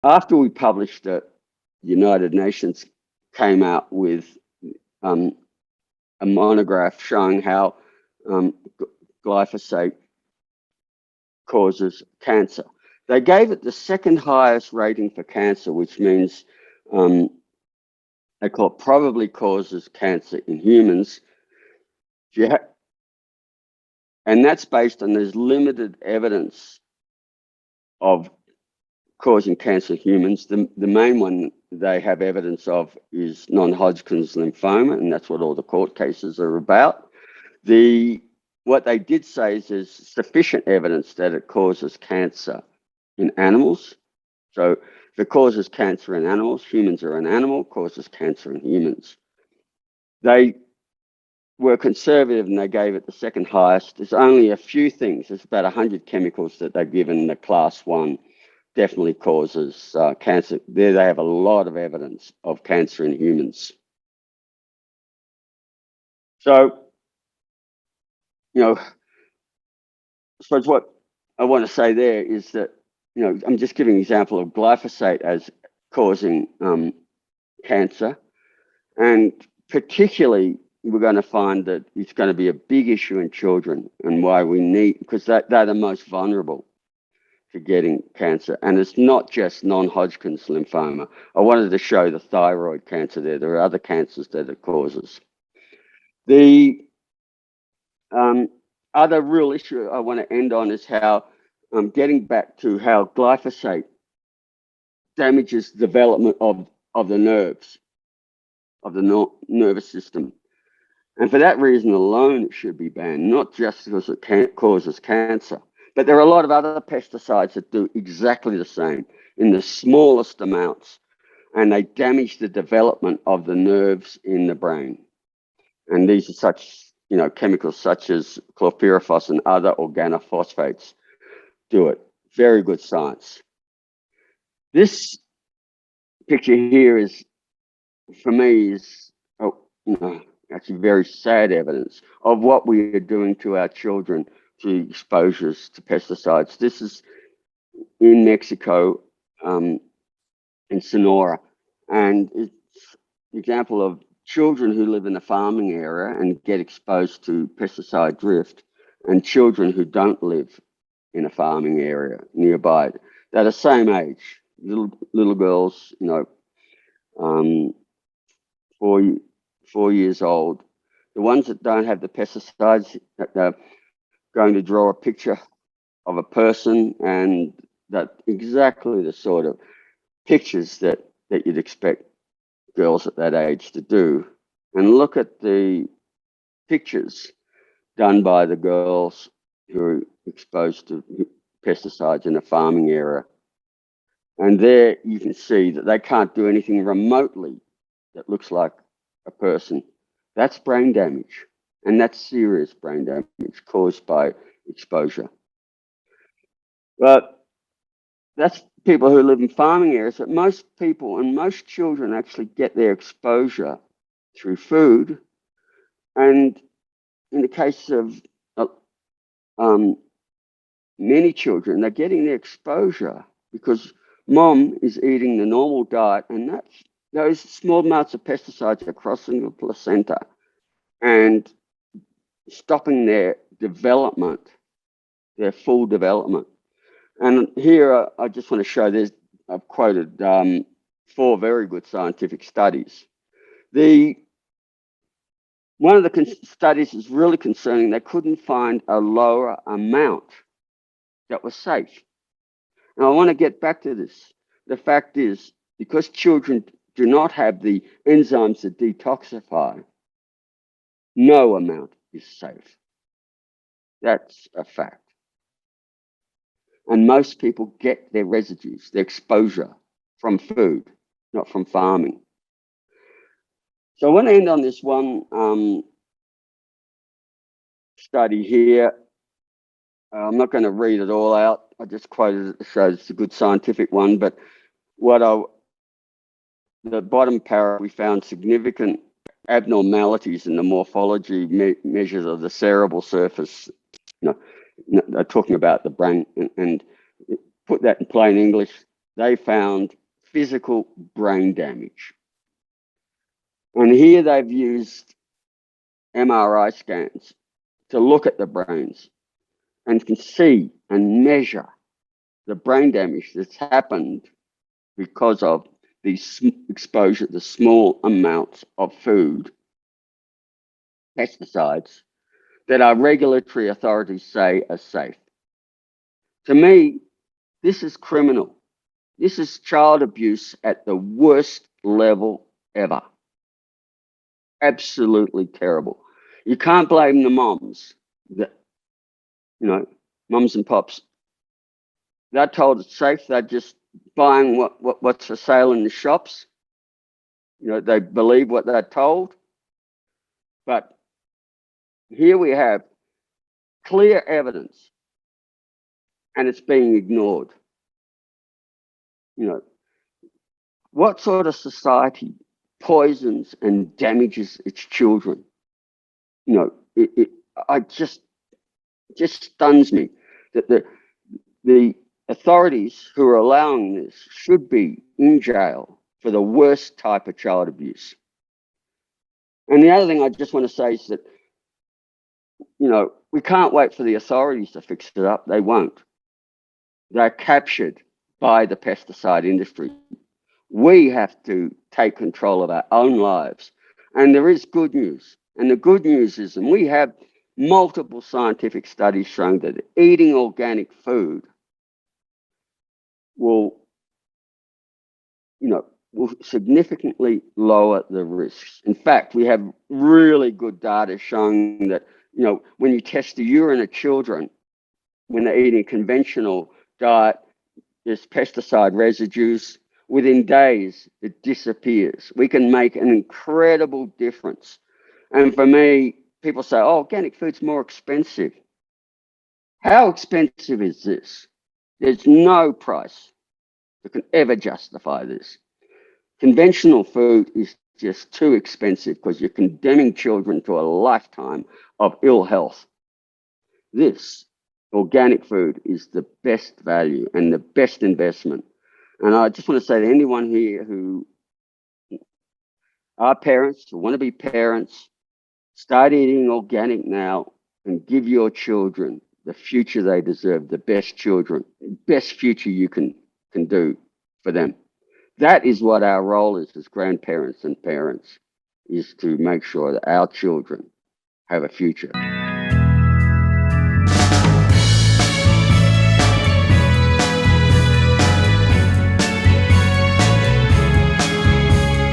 After we published it, the United Nations came out with a monograph showing how glyphosate causes cancer. They gave it the second highest rating for cancer, which means they call it probably causes cancer in humans. And that's based on there's limited evidence of causing cancer in humans. The main one they have evidence of is non-Hodgkin's lymphoma, and that's what all the court cases are about. What they did say is there's sufficient evidence that it causes cancer in animals. So if it causes cancer in animals, humans are an animal, causes cancer in humans. They were conservative and they gave it the second highest. There's only a few things. There's about 100 chemicals that they've given the class 1 definitely causes cancer. There they have a lot of evidence of cancer in humans. So, I suppose what I want to say there is that, I'm just giving an example of glyphosate as causing cancer. And particularly, we're going to find that it's going to be a big issue in children, and why we need, because they're the most vulnerable to getting cancer. And it's not just non-Hodgkin's lymphoma. I wanted to show the thyroid cancer there. There are other cancers that it causes. The other real issue I want to end on is how, getting back to how glyphosate damages development of the nerves, of the nervous system. And for that reason alone, it should be banned, not just because it causes cancer. But there are a lot of other pesticides that do exactly the same in the smallest amounts, and they damage the development of the nerves in the brain. And these are such, chemicals such as chlorpyrifos and other organophosphates do it. Very good science. This picture here is, for me, is actually very sad evidence of what we are doing to our children to exposures to pesticides. This is in Mexico, in Sonora, and it's an example of children who live in a farming area and get exposed to pesticide drift, and children who don't live in a farming area nearby. They're the same age, little girls, 4 years old. The ones that don't have the pesticides, they're going to draw a picture of a person, and that exactly the sort of pictures that you'd expect girls at that age to do. And look at the pictures done by the girls who are exposed to pesticides in a farming area. And there you can see that they can't do anything remotely that looks like a person. That's brain damage, and that's serious brain damage caused by exposure. But that's people who live in farming areas. But most people and most children actually get their exposure through food. And in the case of many children, they're getting their exposure because mom is eating the normal diet, and those small amounts of pesticides are crossing the placenta and stopping their development, their full development. And here I just want to show this. I've quoted 4 very good scientific studies. One of the studies is really concerning. They couldn't find a lower amount that was safe. And I want to get back to this. The fact is, because children do not have the enzymes that detoxify, no amount is safe. That's a fact. And most people get their residues, their exposure from food, not from farming. So I want to end on this one study here. I'm not going to read it all out. I just quoted it to show it's a good scientific one. But the bottom paragraph, we found significant abnormalities in the morphology measures of the cerebral surface. They're talking about the brain, and put that in plain English. they found physical brain damage. And here they've used MRI scans to look at the brains and can see and measure the brain damage that's happened because of these exposure to small amounts of food, pesticides, that our regulatory authorities say are safe. To me, this is criminal. This is child abuse at the worst level ever. Absolutely terrible. You can't blame the moms. Mums and pops. They're told it's safe. They're just buying what's for sale in the shops. They believe what they're told. But here we have clear evidence, and it's being ignored. What sort of society poisons and damages its children? It just stuns me that the authorities who are allowing this should be in jail for the worst type of child abuse. And the other thing I just want to say is that, we can't wait for the authorities to fix it up. They won't. They're captured by the pesticide industry. We have to take control of our own lives. And there is good news. And the good news is, and we have multiple scientific studies showing that eating organic food will significantly lower the risks. In fact, we have really good data showing that, when you test the urine of children, when they're eating a conventional diet, there's pesticide residues. Within days, it disappears. We can make an incredible difference. And for me, people say, oh, organic food's more expensive. How expensive is this? There's no price that can ever justify this. Conventional food is just too expensive because you're condemning children to a lifetime of ill health. This organic food is the best value and the best investment. And I just want to say to anyone here who are parents, who want to be parents, start eating organic now and give your children the future they deserve, the best future you can do for them. That is what our role is as grandparents and parents, is to make sure that our children have a future.